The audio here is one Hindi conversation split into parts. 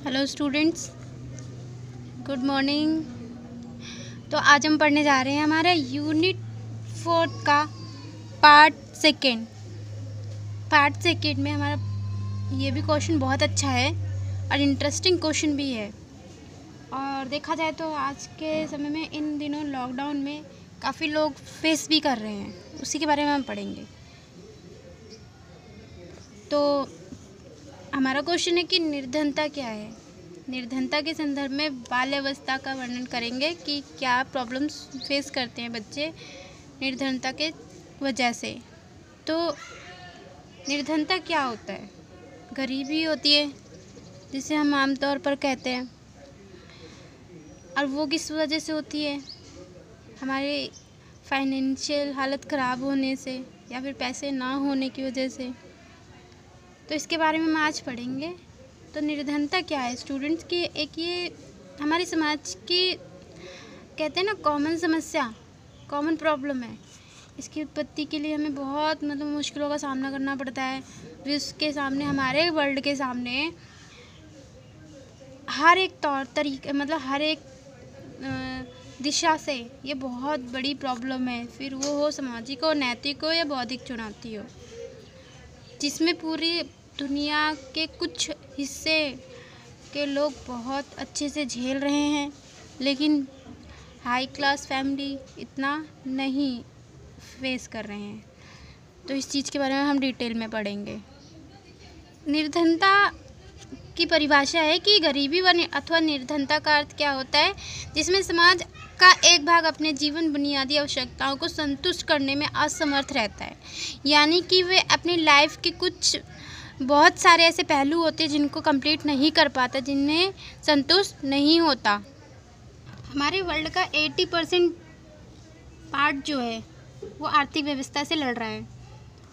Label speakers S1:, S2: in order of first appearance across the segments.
S1: Hello students, good morning. तो आज हम पढ़ने जा रहे हैं हमारा यूनिट 4 का पार्ट सेकेंड में हमारा ये भी क्वेश्चन बहुत अच्छा है और इंटरेस्टिंग क्वेश्चन भी है। और देखा जाए तो आज के समय में इन दिनों लॉकडाउन में काफ़ी लोग फेस भी कर रहे हैं, उसी के बारे में हम पढ़ेंगे। तो हमारा क्वेश्चन है कि निर्धनता क्या है। निर्धनता के संदर्भ में बाल्यावस्था का वर्णन करेंगे कि क्या प्रॉब्लम्स फेस करते हैं बच्चे निर्धनता के वजह से। तो निर्धनता क्या होता है? गरीबी होती है जिसे हम आमतौर पर कहते हैं, और वो किस वजह से होती है? हमारे फाइनेंशियल हालत ख़राब होने से या फिर पैसे ना होने की वजह से। तो इसके बारे में हम आज पढ़ेंगे। तो निर्धनता क्या है स्टूडेंट्स की? एक ये हमारे समाज की कहते हैं ना कॉमन समस्या, कॉमन प्रॉब्लम है। इसकी उत्पत्ति के लिए हमें बहुत मुश्किलों का सामना करना पड़ता है। विश्व के सामने, हमारे वर्ल्ड के सामने हर एक तौर तरीके हर एक दिशा से ये बहुत बड़ी प्रॉब्लम है। फिर वो हो सामाजिक हो, नैतिक हो या बौद्धिक चुनौती हो, जिसमें पूरी दुनिया के कुछ हिस्से के लोग बहुत अच्छे से झेल रहे हैं, लेकिन हाई क्लास फैमिली इतना नहीं फेस कर रहे हैं। तो इस चीज़ के बारे में हम डिटेल में पढ़ेंगे। निर्धनता की परिभाषा है कि गरीबी अथवा निर्धनता का अर्थ क्या होता है, जिसमें समाज का एक भाग अपने जीवन बुनियादी आवश्यकताओं को संतुष्ट करने में असमर्थ रहता है। यानी कि वे अपनी लाइफ के कुछ बहुत सारे ऐसे पहलू होते हैं जिनको कंप्लीट नहीं कर पाता, जिन्हें संतुष्ट नहीं होता। हमारे वर्ल्ड का 80% पार्ट जो है वो आर्थिक व्यवस्था से लड़ रहा है,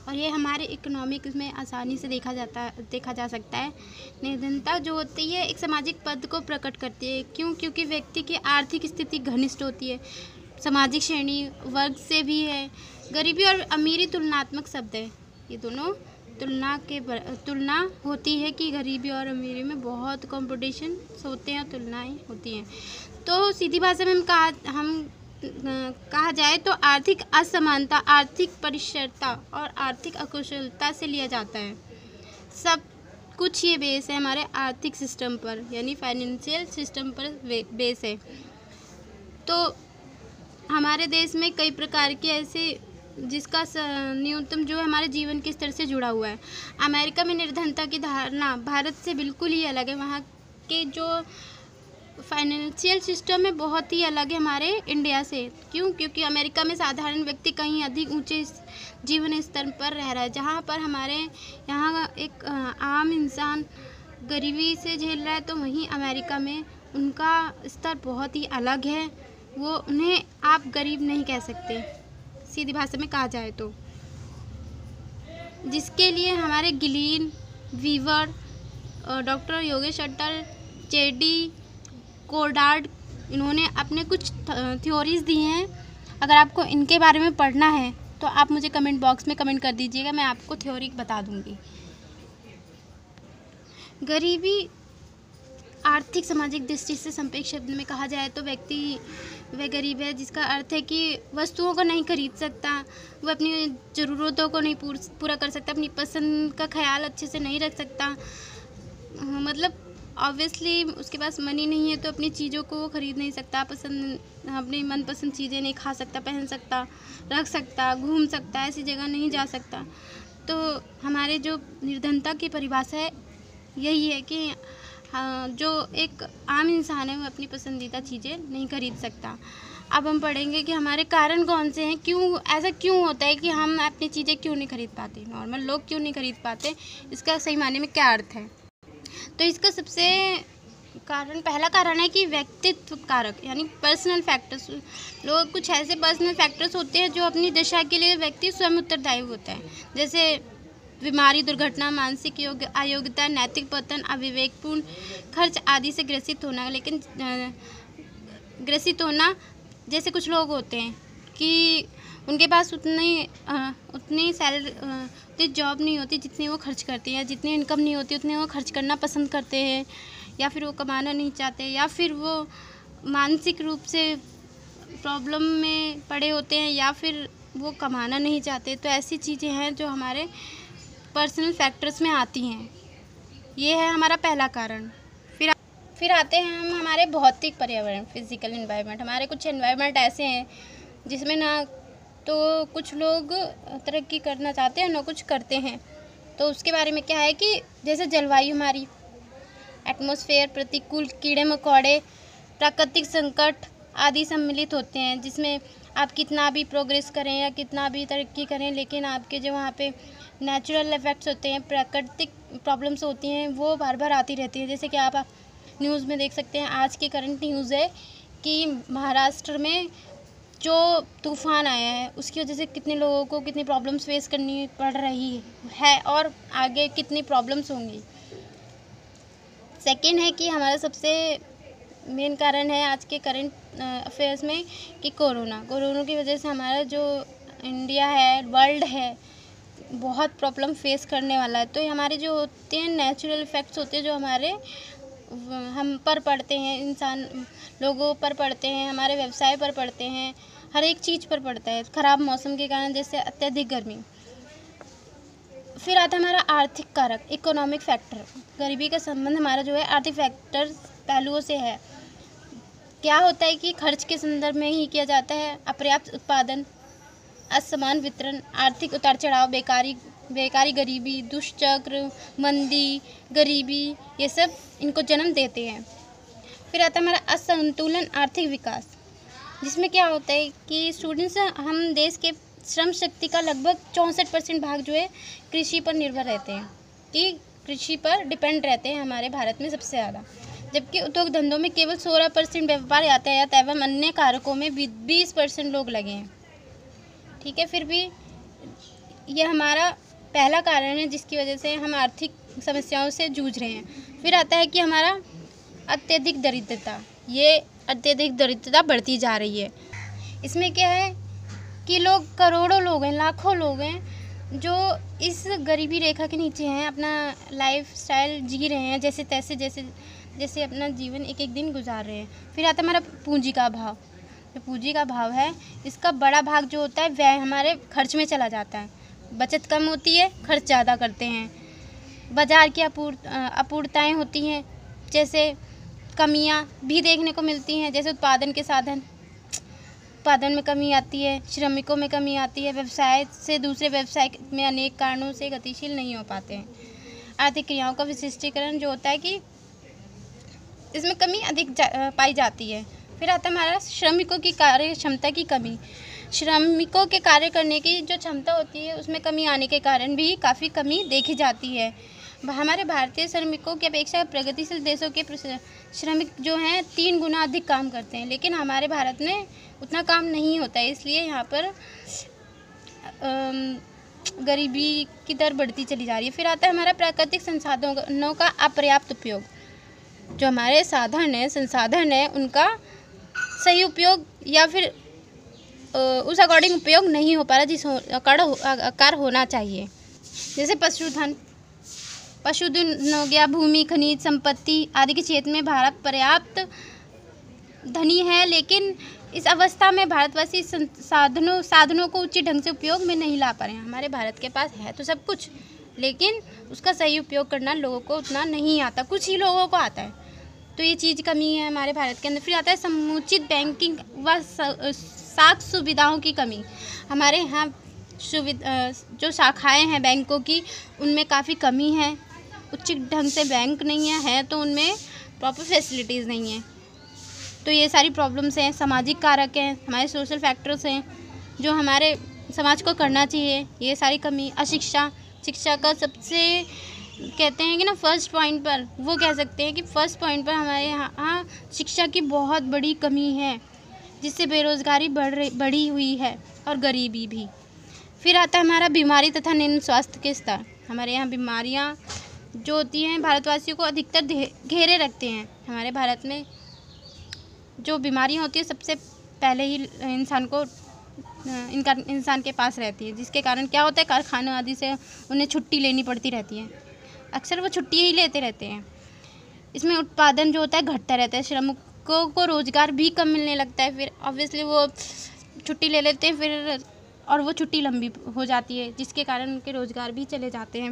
S1: और ये हमारे इकोनॉमिक में आसानी से देखा जा सकता है। निर्धनता जो होती है एक सामाजिक पद को प्रकट करती है। क्योंकि व्यक्ति की आर्थिक स्थिति घनिष्ठ होती है, सामाजिक श्रेणी वर्ग से भी है। गरीबी और अमीरी तुलनात्मक शब्द है। ये दोनों तुलना होती है कि गरीबी और अमीरी में बहुत कंपटीशन होते हैं, तुलनाएं होती हैं। तो सीधी भाषा में कहा जाए तो आर्थिक असमानता, आर्थिक परिशरता और आर्थिक अकुशलता से लिया जाता है। सब कुछ ये बेस है हमारे आर्थिक सिस्टम पर, यानी फाइनेंशियल सिस्टम पर बेस है। तो हमारे देश में कई प्रकार के ऐसे जिसका न्यूनतम जो है हमारे जीवन के स्तर से जुड़ा हुआ है। अमेरिका में निर्धनता की धारणा भारत से बिल्कुल ही अलग है। वहाँ के जो फाइनेंशियल सिस्टम है बहुत ही अलग है हमारे इंडिया से। क्योंकि अमेरिका में साधारण व्यक्ति कहीं अधिक ऊंचे जीवन स्तर पर रह रहा है, जहाँ पर हमारे यहाँ एक आम इंसान गरीबी से झेल रहा है, तो वहीं अमेरिका में उनका स्तर बहुत ही अलग है। उन्हें आप गरीब नहीं कह सकते सीधी भाषा में कहा जाए तो, जिसके लिए हमारे Gillian, Weaver, doctor Yogesh Attar, JD Goddard, इन्होंने अपने कुछ थ्योरीज दी हैं। अगर आपको इनके बारे में पढ़ना है तो आप मुझे कमेंट बॉक्स में कमेंट कर दीजिएगा, मैं आपको थ्योरी बता दूंगी। गरीबी आर्थिक सामाजिक दृष्टि से संक्षेप शब्द में कहा जाए तो व्यक्ति वह गरीब है जिसका अर्थ है कि वस्तुओं को नहीं खरीद सकता, वह अपनी ज़रूरतों को नहीं पूरा कर सकता, अपनी पसंद का ख्याल अच्छे से नहीं रख सकता। ऑब्वियसली उसके पास मनी नहीं है तो अपनी चीज़ों को वो खरीद नहीं सकता, अपनी मनपसंद चीज़ें नहीं खा सकता, पहन सकता, रख सकता, घूम सकता, ऐसी जगह नहीं जा सकता। तो हमारे जो निर्धनता की परिभाषा है यही है कि जो एक आम इंसान है वो अपनी पसंदीदा चीज़ें नहीं खरीद सकता। अब हम पढ़ेंगे कि हमारे कारण कौन से हैं, ऐसा क्यों होता है कि हम अपनी चीज़ें क्यों नहीं खरीद पाते, नॉर्मल लोग क्यों नहीं खरीद पाते, इसका सही मायने में क्या अर्थ है। तो इसका सबसे पहला कारण है कि व्यक्तित्व कारक, यानी पर्सनल फैक्टर्स। कुछ ऐसे पर्सनल फैक्टर्स होते हैं जो अपनी दशा के लिए व्यक्ति स्वयं उत्तरदायी होता है, जैसे बीमारी, दुर्घटना, मानसिक अयोग्यता, नैतिक पतन, अविवेकपूर्ण खर्च आदि से ग्रसित होना। जैसे कुछ लोग होते हैं कि उनके पास उतनी सैलरी उतनी जॉब नहीं होती जितनी वो खर्च करते हैं, जितनी इनकम नहीं होती उतनी वो खर्च करना पसंद करते हैं, या फिर वो कमाना नहीं चाहते, या फिर वो मानसिक रूप से प्रॉब्लम में पड़े होते हैं, या फिर वो कमाना नहीं चाहते। तो ऐसी चीज़ें हैं जो हमारे पर्सनल फैक्टर्स में आती हैं। ये है हमारा पहला कारण। फिर आते हैं हम हमारे भौतिक पर्यावरण, फिजिकल एनवायरनमेंट। हमारे कुछ एनवायरनमेंट ऐसे हैं जिसमें ना तो कुछ लोग तरक्की करना चाहते हैं ना कुछ करते हैं। तो उसके बारे में क्या है कि जैसे जलवायु, हमारी एटमॉस्फेयर, प्रतिकूल कीड़े मकोड़े, प्राकृतिक संकट आदि सम्मिलित होते हैं, जिसमें आप कितना भी प्रोग्रेस करें या कितना भी तरक्की करें, लेकिन आपके जो वहाँ पे नेचुरल इफ़ेक्ट्स होते हैं, प्राकृतिक प्रॉब्लम्स होती हैं, वो बार बार आती रहती है। जैसे कि आप न्यूज़ में देख सकते हैं, आज की करंट न्यूज़ है कि महाराष्ट्र में जो तूफ़ान आया है उसकी वजह से कितने लोगों को कितनी प्रॉब्लम्स फेस करनी पड़ रही है और आगे कितनी प्रॉब्लम्स होंगी। सेकंड है कि हमारा सबसे मेन कारण है आज के करंट अफेयर्स में कि कोरोना की वजह से हमारा जो इंडिया है, वर्ल्ड है, बहुत प्रॉब्लम फेस करने वाला है। तो ये हमारे जो होते हैं नेचुरल इफ़ेक्ट्स होते हैं जो हमारे हम पर पड़ते हैं, इंसान लोगों पर पड़ते हैं, हमारे व्यवसाय पर पड़ते हैं, हर एक चीज़ पर पड़ता है। ख़राब मौसम के कारण, जैसे अत्यधिक गर्मी। फिर आता है हमारा आर्थिक कारक, इकोनॉमिक फैक्टर। गरीबी का संबंध हमारा जो है आर्थिक फैक्टर पहलुओं से है। क्या होता है कि खर्च के संदर्भ में ही किया जाता है। अपर्याप्त उत्पादन, असमान वितरण, आर्थिक उतार चढ़ाव, बेकारी, गरीबी, दुष्चक्र, मंदी, गरीबी, ये सब इनको जन्म देते हैं। फिर आता है हमारा असंतुलन आर्थिक विकास, जिसमें क्या होता है कि स्टूडेंट्स, हम देश के श्रम शक्ति का लगभग 64% भाग जो है कृषि पर निर्भर रहते हैं, कि कृषि पर डिपेंड रहते हैं हमारे भारत में सबसे ज़्यादा। जबकि उद्योग धंधों में केवल 16% व्यापार, यातायात एवं अन्य कारकों में 20% लोग लगे हैं। ठीक है, फिर भी यह हमारा पहला कारण है जिसकी वजह से हम आर्थिक समस्याओं से जूझ रहे हैं। फिर आता है कि हमारा अत्यधिक दरिद्रता, ये अत्यधिक दरिद्रता बढ़ती जा रही है। इसमें क्या है कि लोग, करोड़ों लोग हैं, लाखों लोग हैं जो इस गरीबी रेखा के नीचे हैं, अपना लाइफ स्टाइल जी रहे हैं जैसे तैसे, जैसे अपना जीवन एक एक दिन गुजार रहे हैं। फिर आता है हमारा पूंजी का अभाव। जो पूंजी का अभाव है, इसका बड़ा भाग जो होता है वह हमारे खर्च में चला जाता है। बचत कम होती है, खर्च ज़्यादा करते हैं। बाज़ार की अपूर्णताएँ होती हैं, जैसे कमियां भी देखने को मिलती हैं, जैसे उत्पादन में कमी आती है, श्रमिकों में कमी आती है, व्यवसाय से दूसरे व्यवसाय में अनेक कारणों से गतिशील नहीं हो पाते हैं। आर्थिक क्रियाओं का विशिष्टीकरण जो होता है कि इसमें कमी अधिक पाई जाती है। फिर आता है हमारा श्रमिकों की कार्य क्षमता की कमी। श्रमिकों के कार्य करने की जो क्षमता होती है उसमें कमी आने के कारण भी काफ़ी कमी देखी जाती है। हमारे भारतीय श्रमिकों की अपेक्षा प्रगतिशील देशों के श्रमिक जो हैं 3 गुना अधिक काम करते हैं, लेकिन हमारे भारत में उतना काम नहीं होता है, इसलिए यहाँ पर गरीबी की दर बढ़ती चली जा रही है। फिर आता है हमारा प्राकृतिक संसाधनों का अपर्याप्त उपयोग। जो हमारे संसाधन है उनका सही उपयोग या फिर उस अकॉर्डिंग उपयोग नहीं हो पा रहा जिस आकार होना चाहिए। जैसे पशुधन हो गया, भूमि, खनिज संपत्ति आदि के क्षेत्र में भारत पर्याप्त धनी है, लेकिन इस अवस्था में भारतवासी साधनों को उचित ढंग से उपयोग में नहीं ला पा रहे हैं। हमारे भारत के पास है तो सब कुछ, लेकिन उसका सही उपयोग करना लोगों को उतना नहीं आता, कुछ ही लोगों को आता है। तो ये चीज़ कमी है हमारे भारत के अंदर। फिर आता है समुचित बैंकिंग व साख सुविधाओं की कमी। हमारे यहाँ जो शाखाएं हैं बैंकों की, उनमें काफ़ी कमी है, उचित ढंग से बैंक नहीं है तो उनमें प्रॉपर फैसिलिटीज़ नहीं है। तो ये सारी प्रॉब्लम्स हैं, सामाजिक कारक हैं, हमारे सोशल फैक्टर्स हैं जो हमारे समाज को करना चाहिए। ये सारी कमी, शिक्षा का सबसे कहते हैं कि ना फर्स्ट पॉइंट पर, वो कह सकते हैं कि फर्स्ट पॉइंट पर हमारे यहाँ शिक्षा की बहुत बड़ी कमी है, जिससे बेरोज़गारी बढ़ी हुई है और गरीबी भी। फिर आता है हमारा बीमारी तथा निम्न स्वास्थ्य के स्तर। हमारे यहाँ बीमारियाँ जो होती हैं भारतवासियों को अधिकतर घेरे रखते हैं। हमारे भारत में जो बीमारियाँ होती हैं सबसे पहले ही इंसान को इंसान के पास रहती है, जिसके कारण क्या होता है कारखानों आदि से उन्हें छुट्टी लेनी पड़ती रहती है। अक्सर वो छुट्टी ही लेते रहते हैं। इसमें उत्पादन जो होता है घटता रहता है, श्रमिकों को रोज़गार भी कम मिलने लगता है। फिर ऑब्वियसली वो छुट्टी ले लेते हैं फिर, और वो छुट्टी लंबी हो जाती है, जिसके कारण उनके रोज़गार भी चले जाते हैं।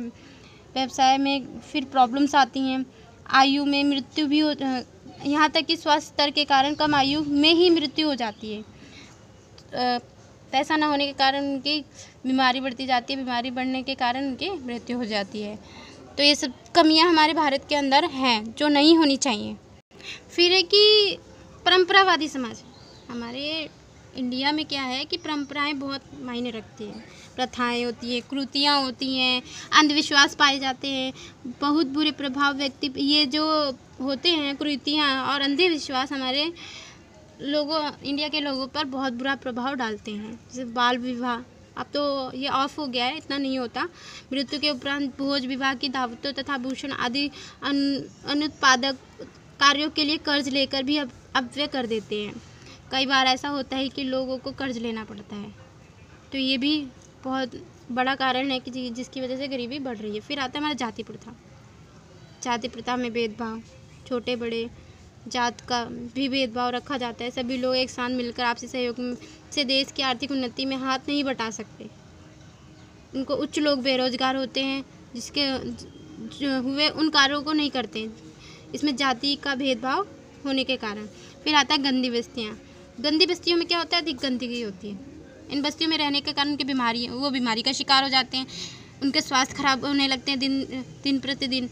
S1: व्यवसाय में फिर प्रॉब्लम्स आती हैं, आयु में मृत्यु भी हो, यहाँ तक कि स्वास्थ्य स्तर के कारण कम आयु में ही मृत्यु हो जाती है। पैसा ना होने के कारण उनकी बीमारी बढ़ती जाती है, बीमारी बढ़ने के कारण उनकी मृत्यु हो जाती है। तो ये सब कमियां हमारे भारत के अंदर हैं जो नहीं होनी चाहिए। फिर है कि परंपरावादी समाज। हमारे इंडिया में क्या है कि परंपराएं बहुत मायने रखती हैं। प्रथाएं होती हैं, कृतियाँ होती हैं, अंधविश्वास पाए जाते हैं, बहुत बुरे प्रभाव व्यक्ति ये जो होते हैं कृतियाँ और अंधविश्वास हमारे लोगों इंडिया के लोगों पर बहुत बुरा प्रभाव डालते हैं। जैसे बाल विवाह, अब तो ये ऑफ हो गया है, इतना नहीं होता। मृत्यु के उपरांत भोज विवाह की दावतों तथा भूषण आदि अनुत्पादक कार्यों के लिए कर्ज लेकर भी अपव्यय कर देते हैं। कई बार ऐसा होता है कि लोगों को कर्ज लेना पड़ता है, तो ये भी बहुत बड़ा कारण है कि जिसकी वजह से गरीबी बढ़ रही है। फिर आता है हमारा जाति प्रथा। जाति प्रथा में भेदभाव, छोटे बड़े जात का भी भेदभाव रखा जाता है। सभी लोग एक साथ मिलकर आपसी सहयोग से देश की आर्थिक उन्नति में हाथ नहीं बटा सकते। उनको उच्च लोग बेरोजगार होते हैं, जिसके जो हुए उन कार्यों को नहीं करते, इसमें जाति का भेदभाव होने के कारण। फिर आता है गंदी बस्तियाँ। गंदी बस्तियों में क्या होता है, अधिक गंदगी होती है। इन बस्तियों में रहने के कारण उनकी वो बीमारी का शिकार हो जाते हैं, उनके स्वास्थ्य खराब होने लगते हैं दिन प्रतिदिन,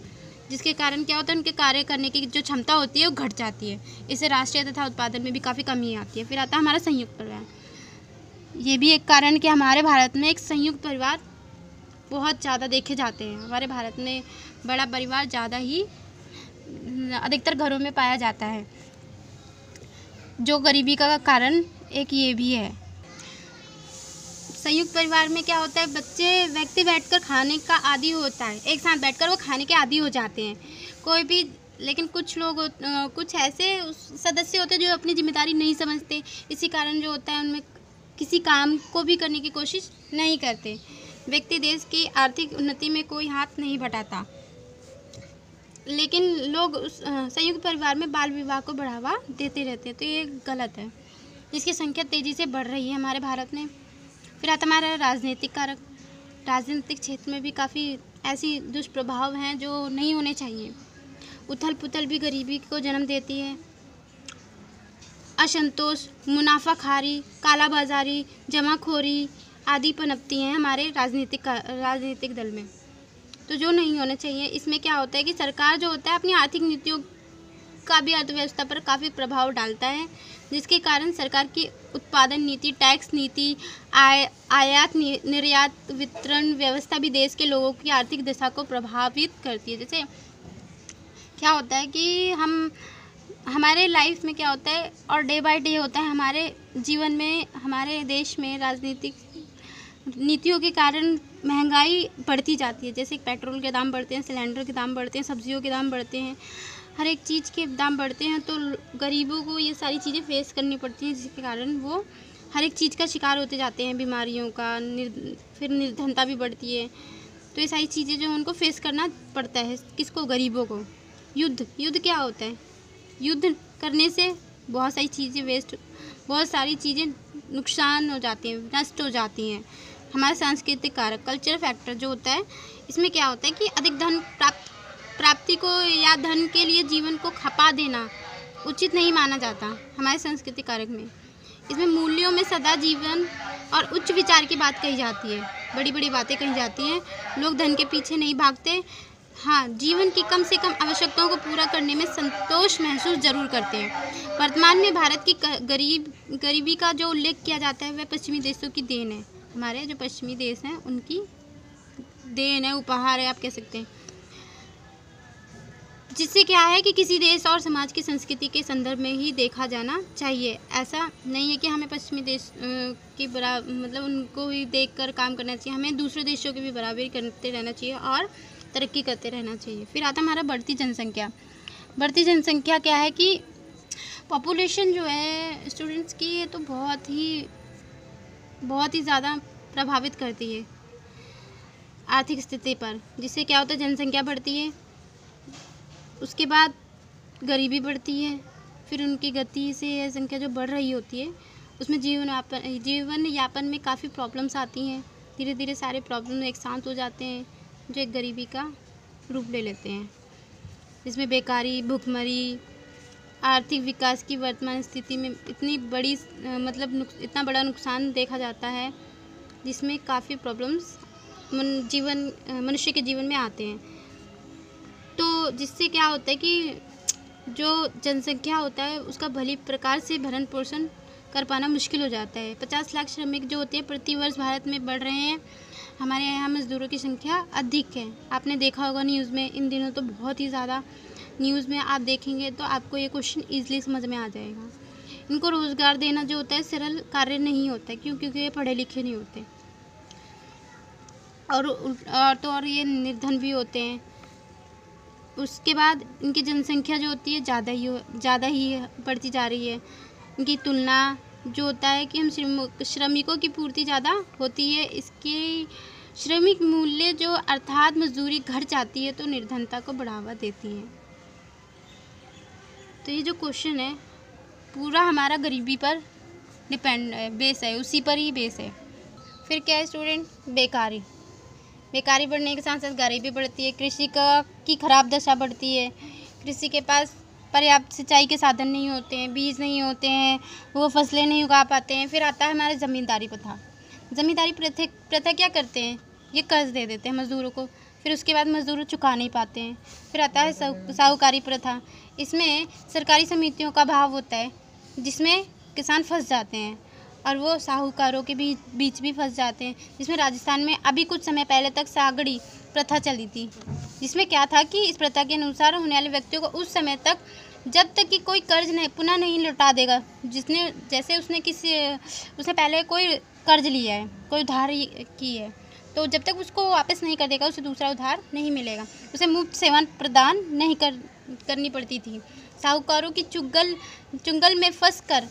S1: जिसके कारण क्या होता है उनके कार्य करने की जो क्षमता होती है वो घट जाती है। इससे राष्ट्रीय तथा उत्पादन में भी काफ़ी कमी आती है। फिर आता है हमारा संयुक्त परिवार। ये भी एक कारण कि हमारे भारत में एक संयुक्त परिवार बहुत ज़्यादा देखे जाते हैं। हमारे भारत में बड़ा परिवार ज़्यादा ही अधिकतर घरों में पाया जाता है, जो गरीबी का कारण एक ये भी है। संयुक्त परिवार में क्या होता है, व्यक्ति बैठकर खाने का आदी होता है, एक साथ बैठकर वो खाने के आदी हो जाते हैं कोई भी। लेकिन कुछ ऐसे सदस्य होते हैं जो अपनी जिम्मेदारी नहीं समझते, इसी कारण जो होता है उनमें किसी काम को भी करने की कोशिश नहीं करते। व्यक्ति देश की आर्थिक उन्नति में कोई हाथ नहीं बटाता, लेकिन लोग संयुक्त परिवार में बाल विवाह को बढ़ावा देते रहते हैं, तो ये गलत है, जिसकी संख्या तेज़ी से बढ़ रही है हमारे भारत में। फिर आता हमारा राजनीतिक कारक। राजनीतिक क्षेत्र में भी काफ़ी ऐसी दुष्प्रभाव हैं जो नहीं होने चाहिए। उथल पुथल भी गरीबी को जन्म देती है। असंतोष, मुनाफाखारी, कालाबाजारी, जमाखोरी आदि पनपती हैं हमारे राजनीतिक दल में, तो जो नहीं होना चाहिए। इसमें क्या होता है कि सरकार जो होता है अपनी आर्थिक नीतियों का भी अर्थव्यवस्था पर काफ़ी प्रभाव डालता है, जिसके कारण सरकार की उत्पादन नीति, टैक्स नीति, आयात निर्यात वितरण व्यवस्था भी देश के लोगों की आर्थिक दशा को प्रभावित करती है। जैसे क्या होता है कि हमारे लाइफ में क्या होता है और डे बाय डे होता है हमारे जीवन में, हमारे देश में राजनीतिक नीतियों के कारण महंगाई बढ़ती जाती है। जैसे पेट्रोल के दाम बढ़ते हैं, सिलेंडर के दाम बढ़ते हैं, सब्जियों के दाम बढ़ते हैं, हर एक चीज़ के दाम बढ़ते हैं, तो गरीबों को ये सारी चीज़ें फेस करनी पड़ती हैं, जिसके कारण वो हर एक चीज़ का शिकार होते जाते हैं, बीमारियों का, फिर निर्धनता भी बढ़ती है। तो ये सारी चीज़ें जो उनको फेस करना पड़ता है, किसको, गरीबों को। युद्ध क्या होता है, युद्ध करने से बहुत सारी चीज़ें नुकसान हो जाती हैं, नष्ट हो जाती हैं। हमारे सांस्कृतिक कारक, कल्चरल फैक्टर जो होता है, इसमें क्या होता है कि अधिक धन प्राप्ति को या धन के लिए जीवन को खपा देना उचित नहीं माना जाता हमारे सांस्कृतिक कारक में। इसमें मूल्यों में सदा जीवन और उच्च विचार की बात कही जाती है, बड़ी बड़ी बातें कही जाती हैं। लोग धन के पीछे नहीं भागते, हाँ, जीवन की कम से कम आवश्यकताओं को पूरा करने में संतोष महसूस जरूर करते हैं। वर्तमान में भारत की गरीबी का जो उल्लेख किया जाता है वह पश्चिमी देशों की देन है। हमारे जो पश्चिमी देश हैं उनकी देन है, उपहार है, आप कह सकते हैं। जिससे क्या है कि किसी देश और समाज की संस्कृति के संदर्भ में ही देखा जाना चाहिए। ऐसा नहीं है कि हमें पश्चिमी देश की मतलब उनको ही देखकर काम करना चाहिए, हमें दूसरे देशों की भी बराबरी करते रहना चाहिए और तरक्की करते रहना चाहिए। फिर आता हमारा बढ़ती जनसंख्या। बढ़ती जनसंख्या क्या है कि पॉपुलेशन जो है स्टूडेंट्स की, ये तो बहुत ही बहुत ही ज़्यादा प्रभावित करती है आर्थिक स्थिति पर, जिससे क्या होता है, जनसंख्या बढ़ती है, उसके बाद गरीबी बढ़ती है, फिर उनकी गति से यह संख्या जो बढ़ रही होती है उसमें जीवन यापन में काफ़ी प्रॉब्लम्स आती हैं। धीरे धीरे सारे प्रॉब्लम एक साथ हो जाते हैं जो एक गरीबी का रूप ले लेते हैं, जिसमें बेकारी, भुखमरी, आर्थिक विकास की वर्तमान स्थिति में इतनी बड़ी इतना बड़ा नुकसान देखा जाता है, जिसमें काफ़ी प्रॉब्लम्स मनुष्य के जीवन में आते हैं। तो जिससे क्या होता है कि जो जनसंख्या होता है उसका भली प्रकार से भरण पोषण कर पाना मुश्किल हो जाता है। 50 लाख श्रमिक जो होते हैं प्रति वर्ष भारत में बढ़ रहे हैं। हमारे यहाँ मज़दूरों की संख्या अधिक है। आपने देखा होगा न्यूज़ में, इन दिनों तो बहुत ही ज़्यादा न्यूज़ में आप देखेंगे तो आपको ये क्वेश्चन ईजिली समझ में आ जाएगा। इनको रोज़गार देना जो होता है सरल कार्य नहीं होता है, क्योंकि ये पढ़े लिखे नहीं होते और ये निर्धन भी होते हैं। उसके बाद इनकी जनसंख्या जो होती है ज़्यादा ही बढ़ती जा रही है। इनकी तुलना जो होता है कि हम श्रमिकों की पूर्ति ज़्यादा होती है, इसके श्रमिक मूल्य जो अर्थात मजदूरी घट जाती है तो निर्धनता को बढ़ावा देती है। तो ये जो क्वेश्चन है पूरा हमारा गरीबी पर बेस है, उसी पर ही बेस है। फिर क्या है स्टूडेंट, बेकारी बढ़ने के साथ साथ गरीबी बढ़ती है। कृषि की खराब दशा बढ़ती है। कृषि के पास पर्याप्त सिंचाई के साधन नहीं होते हैं, बीज नहीं होते हैं, वो फसलें नहीं उगा पाते हैं। फिर आता है हमारे ज़मींदारी प्रथा क्या करते हैं, ये कर्ज दे देते हैं मज़दूरों को, फिर उसके बाद मज़दूर चुका नहीं पाते हैं। फिर आता है साहूकारी प्रथा। इसमें सरकारी समितियों का अभाव होता है, जिसमें किसान फंस जाते हैं और वो साहूकारों के बीच भी फंस जाते हैं। जिसमें राजस्थान में अभी कुछ समय पहले तक सागड़ी प्रथा चली थी, जिसमें क्या था कि इस प्रथा के अनुसार होने वाले व्यक्तियों को उस समय तक, जब तक कि कोई कर्ज पुनः नहीं लौटा देगा, उसने पहले कोई कर्ज लिया है, कोई उधार की है, तो जब तक उसको वापस नहीं कर देगा उसे दूसरा उधार नहीं मिलेगा। उसे मुफ्त सेवा प्रदान नहीं करनी पड़ती थी। साहूकारों की चुंगल में फंस कर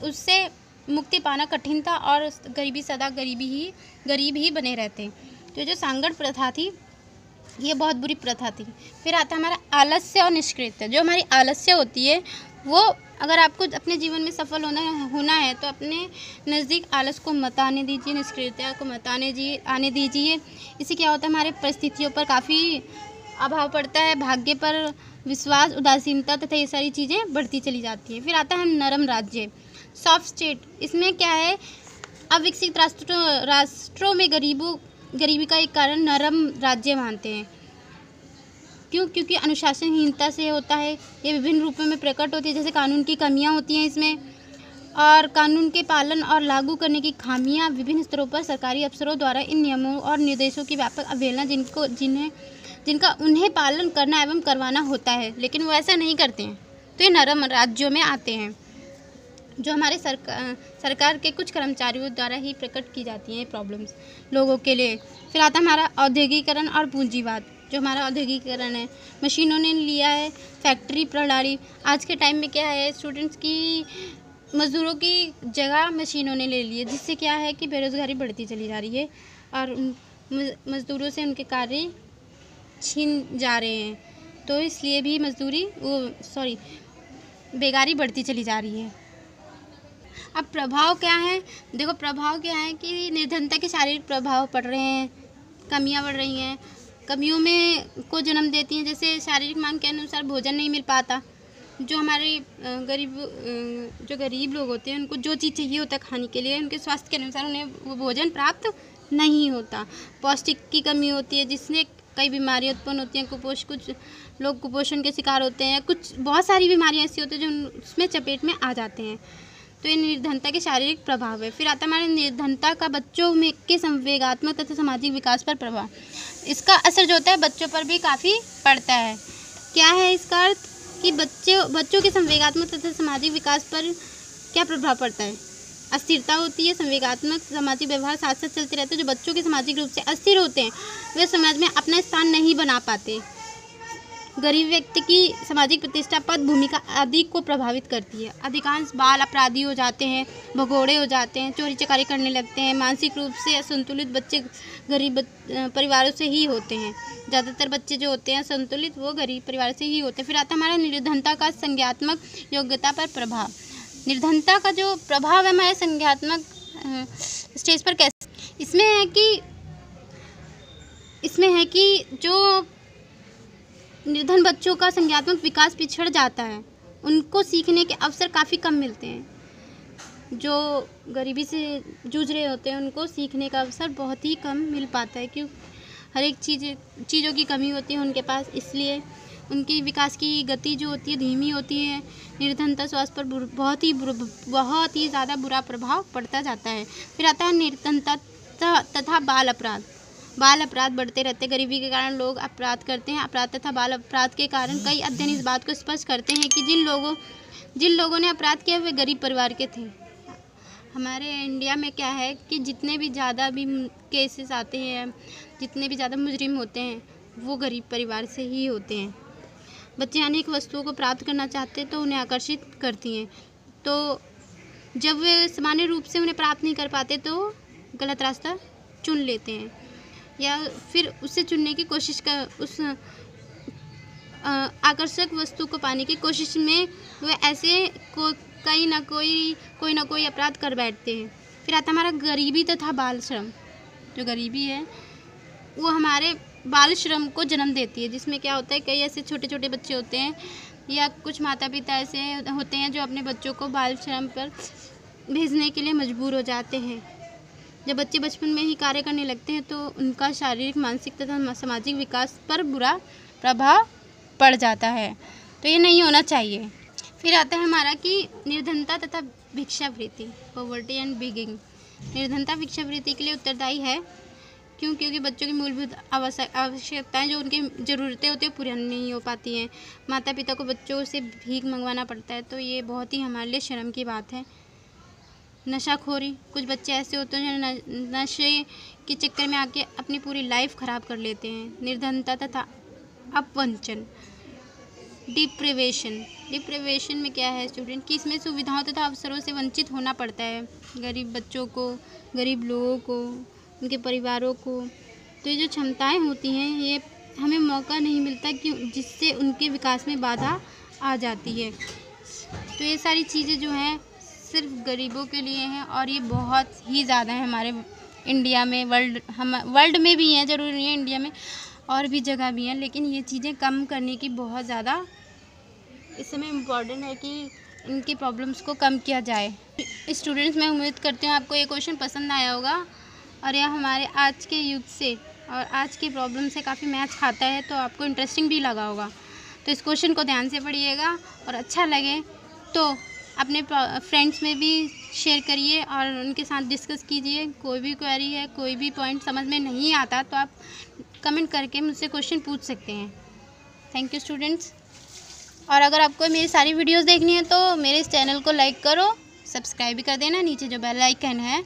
S1: उससे मुक्ति पाना कठिन था और गरीबी सदा गरीब ही बने रहते। तो जो सांगड़ प्रथा थी ये बहुत बुरी प्रथा थी। फिर आता हमारा आलस्य और निष्क्रियता। जो हमारी आलस्य होती है वो, अगर आपको अपने जीवन में सफल होना है तो अपने नज़दीक आलस को मत आने दीजिए, निष्क्रियता को मत आने दीजिए। इससे क्या होता है, हमारे परिस्थितियों पर काफ़ी अभाव पड़ता है, भाग्य पर विश्वास, उदासीनता तथा ये सारी चीज़ें बढ़ती चली जाती हैं। फिर आता है नरम राज्य, सॉफ्ट स्टेट। इसमें क्या है, अविकसित राष्ट्रों में गरीबी का एक कारण नरम राज्य मानते हैं। क्योंकि अनुशासनहीनता से होता है। ये विभिन्न रूपों में प्रकट होती है, जैसे कानून की कमियां होती हैं इसमें, और कानून के पालन और लागू करने की खामियां। विभिन्न स्तरों पर सरकारी अफसरों द्वारा इन नियमों और निर्देशों की व्यापक अवहेलना, जिनका उन्हें पालन करना एवं करवाना होता है, लेकिन वो ऐसा नहीं करते हैं, तो ये नरम राज्यों में आते हैं, जो हमारे सरकार के कुछ कर्मचारियों द्वारा ही प्रकट की जाती हैं प्रॉब्लम्स लोगों के लिए। फिर आता है हमारा औद्योगिकरण और पूंजीवाद। जो हमारा औद्योगिकरण है, मशीनों ने लिया है फैक्ट्री प्रणाली। आज के टाइम में क्या है, स्टूडेंट्स की मज़दूरों की जगह मशीनों ने ले ली है, जिससे क्या है कि बेरोज़गारी बढ़ती चली जा रही है और मज़दूरों से उनके कार्य छीन जा रहे हैं। तो इसलिए भी बेकारी बढ़ती चली जा रही है। अब प्रभाव क्या है, देखो प्रभाव क्या है कि निर्धनता के शारीरिक प्रभाव पड़ रहे हैं, कमियां बढ़ रही हैं, कमियों में को जन्म देती हैं। जैसे शारीरिक मांग के अनुसार भोजन नहीं मिल पाता। जो हमारे गरीब लोग होते हैं उनको जो चीज़ चाहिए होता है खाने के लिए, उनके स्वास्थ्य के अनुसार उन्हें वो भोजन प्राप्त नहीं होता। पौष्टिक की कमी होती है, जिससे कई बीमारियाँ उत्पन्न होती हैं। कुछ लोग कुपोषण के शिकार होते हैं। बहुत सारी बीमारियाँ ऐसी होती हैं जो उसमें चपेट में आ जाते हैं। तो ये निर्धनता के शारीरिक प्रभाव है। फिर आता है हमारे निर्धनता का बच्चों में के संवेगात्मक तथा सामाजिक विकास पर प्रभाव। इसका असर जो होता है बच्चों पर भी काफ़ी पड़ता है। क्या है इसका अर्थ कि बच्चों के संवेगात्मक तथा सामाजिक विकास पर क्या प्रभाव पड़ता है। अस्थिरता होती है, संवेगात्मक सामाजिक व्यवहार साथ साथ चलते रहते हैं। जो बच्चों के सामाजिक रूप से अस्थिर होते हैं वे समाज में अपना स्थान नहीं बना पाते। गरीब व्यक्ति की सामाजिक प्रतिष्ठा, पद, भूमिका आदि को प्रभावित करती है। अधिकांश बाल अपराधी हो जाते हैं, भगोड़े हो जाते हैं, चोरी चकारी करने लगते हैं। मानसिक रूप से असंतुलित बच्चे गरीब परिवारों से ही होते हैं। ज़्यादातर बच्चे जो होते हैं संतुलित, वो गरीब परिवार से ही होते हैं। फिर आता है हमारा निर्धनता का संज्ञात्मक योग्यता पर प्रभाव। निर्धनता का जो प्रभाव है हमारे संज्ञात्मक स्टेज पर कैसे, इसमें है कि जो निर्धन बच्चों का संज्ञात्मक विकास पिछड़ जाता है, उनको सीखने के अवसर काफ़ी कम मिलते हैं। जो गरीबी से जूझ रहे होते हैं उनको सीखने का अवसर बहुत ही कम मिल पाता है, क्यों हर एक चीज़ों की कमी होती है उनके पास, इसलिए उनकी विकास की गति जो होती है धीमी होती है। निर्धनता स्वास्थ्य पर बहुत ही ज़्यादा बुरा प्रभाव पड़ता जाता है। फिर आता है निर्धनता तथा बाल अपराध। बाल अपराध बढ़ते रहते हैं। गरीबी के कारण लोग अपराध करते हैं। अपराध तथा बाल अपराध के कारण कई अध्ययन इस बात को स्पष्ट करते हैं कि जिन लोगों ने अपराध किया वे गरीब परिवार के थे। हमारे इंडिया में क्या है कि जितने भी ज़्यादा भी केसेस आते हैं, जितने भी ज़्यादा मुजरिम होते हैं, वो गरीब परिवार से ही होते हैं। बच्चे अनेक वस्तुओं को प्राप्त करना चाहते हैं तो उन्हें आकर्षित करती हैं, तो जब वे सामान्य रूप से उन्हें प्राप्त नहीं कर पाते तो गलत रास्ता चुन लेते हैं, या फिर उससे चुनने की कोशिश कर उस आकर्षक वस्तु को पाने की कोशिश में वे ऐसे कोई ना कोई अपराध कर बैठते हैं। फिर आता हमारा गरीबी तथा बाल श्रम। जो गरीबी है वो हमारे बाल श्रम को जन्म देती है, जिसमें क्या होता है कई ऐसे छोटे छोटे बच्चे होते हैं या कुछ माता पिता ऐसे होते हैं जो अपने बच्चों को बाल श्रम पर भेजने के लिए मजबूर हो जाते हैं। जब बच्चे बचपन में ही कार्य करने लगते हैं तो उनका शारीरिक, मानसिक तथा सामाजिक विकास पर बुरा प्रभाव पड़ जाता है, तो ये नहीं होना चाहिए। फिर आता है हमारा कि निर्धनता तथा भिक्षावृत्ति, पॉवर्टी एंड बेगिंग। निर्धनता भिक्षावृत्ति के लिए उत्तरदायी है, क्योंकि बच्चों की मूलभूत आवश्यकताएं जो उनकी ज़रूरतें होती हैं पूरी नहीं हो पाती हैं। माता पिता को बच्चों से भीख मंगवाना पड़ता है, तो ये बहुत ही हमारे लिए शर्म की बात है। नशाखोरी, कुछ बच्चे ऐसे होते हैं जो नशे के चक्कर में आके अपनी पूरी लाइफ ख़राब कर लेते हैं। निर्धनता तथा अपवंचन, डिप्रिवेशन में क्या है स्टूडेंट कि इसमें सुविधाओं तथा अवसरों से वंचित होना पड़ता है गरीब बच्चों को, गरीब लोगों को, उनके परिवारों को। तो ये जो क्षमताएं होती हैं ये हमें मौका नहीं मिलता कि जिससे उनके विकास में बाधा आ जाती है। तो ये सारी चीज़ें जो हैं सिर्फ गरीबों के लिए हैं, और ये बहुत ही ज़्यादा है हमारे इंडिया में, वर्ल्ड में भी हैं, ज़रूरी नहीं है इंडिया में, और भी जगह भी हैं, लेकिन ये चीज़ें कम करने की बहुत ज़्यादा इस समय इम्पॉर्टेंट है कि इनकी प्रॉब्लम्स को कम किया जाए। स्टूडेंट्स, मैं उम्मीद करती हूँ आपको ये क्वेश्चन पसंद आया होगा और यह हमारे आज के युग से और आज की प्रॉब्लम से काफ़ी मैच खाता है, तो आपको इंटरेस्टिंग भी लगा होगा। तो इस क्वेश्चन को ध्यान से पढ़िएगा और अच्छा लगे तो अपने फ्रेंड्स में भी शेयर करिए और उनके साथ डिस्कस कीजिए। कोई भी क्वेरी है, कोई भी पॉइंट समझ में नहीं आता तो आप कमेंट करके मुझसे क्वेश्चन पूछ सकते हैं। Thank you students. और अगर आपको मेरी सारी वीडियोस देखनी है तो मेरे इस चैनल को लाइक करो, सब्सक्राइब भी कर देना, नीचे जो बेल आइकन है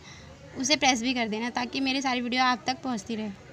S1: उसे प्रेस भी कर देना ताकि मेरी सारी वीडियो आप तक पहुंचती रहे।